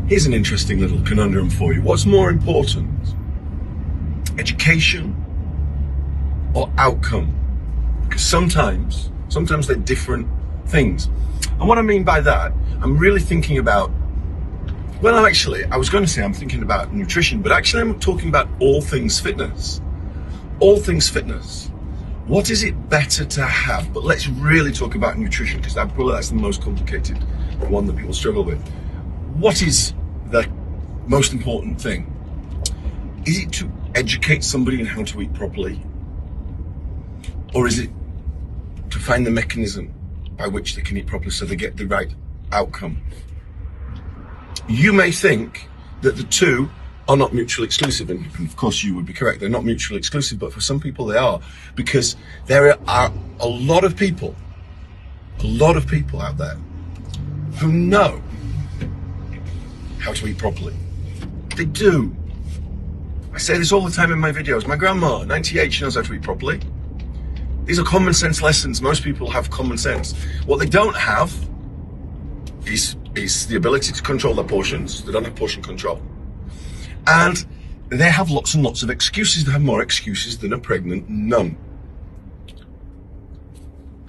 Here's an interesting little conundrum for you. What's more important? Education or outcome? Because sometimes they're different things. And what I mean by that, I'm really thinking about, well, actually, I was going to say I'm thinking about nutrition, but actually I'm talking about all things fitness. All things fitness. What is it better to have? But let's really talk about nutrition, because that's the most complicated one that people struggle with. What is the most important thing? Is it to educate somebody on how to eat properly? Or is it to find the mechanism by which they can eat properly so they get the right outcome? You may think that the two are not mutually exclusive, and of course you would be correct, they're not mutually exclusive, but for some people they are, because there are a lot of people out there who know how to eat properly. They do. I say this all the time in my videos. My grandma, 98, she knows how to eat properly. These are common sense lessons. Most people have common sense. What they don't have is the ability to control their portions. They don't have portion control. And they have lots and lots of excuses. They have more excuses than a pregnant nun.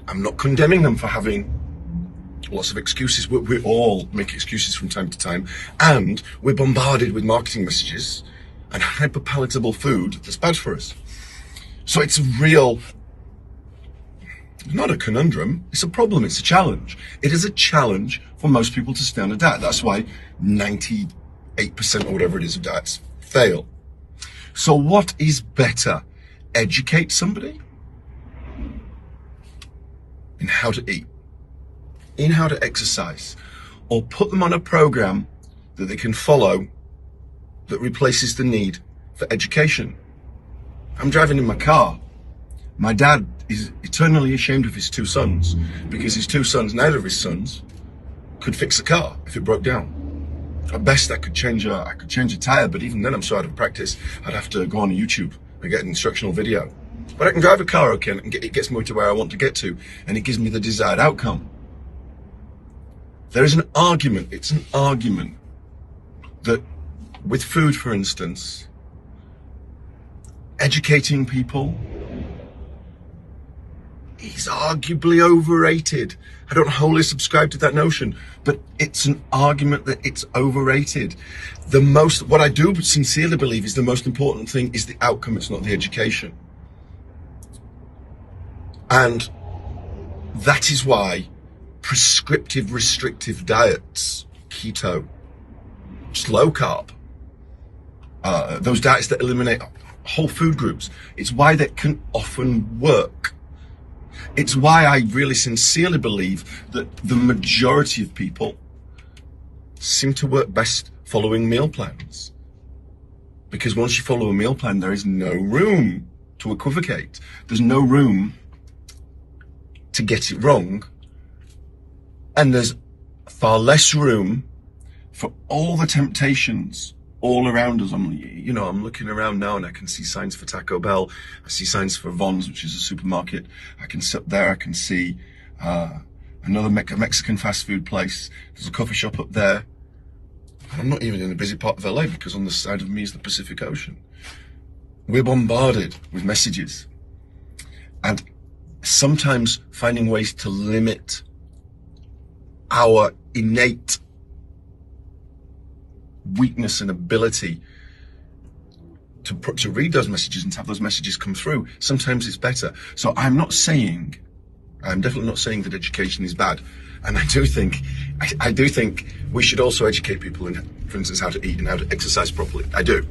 I'm not condemning them for having lots of excuses. We all make excuses from time to time, and we're bombarded with marketing messages and hyper-palatable food that's bad for us. So it's not a conundrum, it's a problem, it's a challenge. It is a challenge for most people to stay on a diet. That's why 98% or whatever it is of diets fail. So what is better? Educate somebody in how to eat, in how to exercise, or put them on a program that they can follow that replaces the need for education. I'm driving in my car. My dad is eternally ashamed of his two sons, because neither of his sons could fix a car if it broke down. At best, I could change a tire, but even then I'm so out of practice, I'd have to go on YouTube and get an instructional video. But I can drive a car okay, and it gets me to where I want to get to, and it gives me the desired outcome. There is it's an argument that with food, for instance, educating people is arguably overrated. I don't wholly subscribe to that notion, but it's an argument that it's overrated. What I do sincerely believe is the most important thing is the outcome, it's not the education. And that is why prescriptive, restrictive diets, keto, just low carb, those diets that eliminate whole food groups, it's why that can often work. It's why I really sincerely believe that the majority of people seem to work best following meal plans. Because once you follow a meal plan, there is no room to equivocate. There's no room to get it wrong. And there's far less room for all the temptations all around us. I'm looking around now and I can see signs for Taco Bell. I see signs for Vons, which is a supermarket. I can sit there. I can see another Mexican fast food place. There's a coffee shop up there. I'm not even in a busy part of LA, because on the side of me is the Pacific Ocean. We're bombarded with messages. And sometimes finding ways to limit our innate weakness and ability to read those messages and to have those messages come through, sometimes it's better. So I'm definitely not saying that education is bad. And I do think we should also educate people in, for instance, how to eat and how to exercise properly. I do.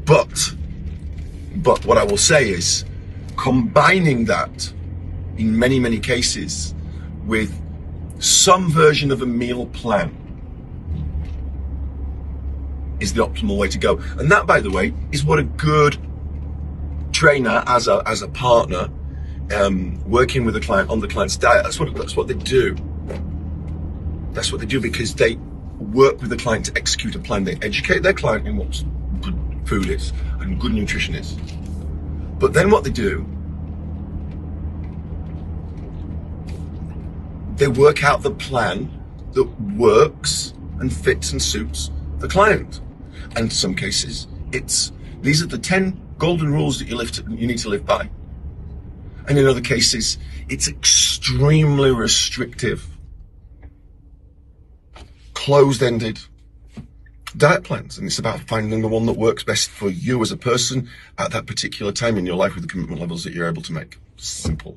But what I will say is, combining that in many, many cases with some version of a meal plan is the optimal way to go. And that, by the way, is what a good trainer, as a partner, working with a client on the client's diet, that's what they do. That's what they do, because they work with the client to execute a plan. They educate their client in what good food is and good nutrition is. But then what they do, they work out the plan that works and fits and suits the client. And in some cases, these are the 10 golden rules that you need to live by. And in other cases, it's extremely restrictive, closed-ended diet plans. And it's about finding the one that works best for you as a person at that particular time in your life with the commitment levels that you're able to make. Simple.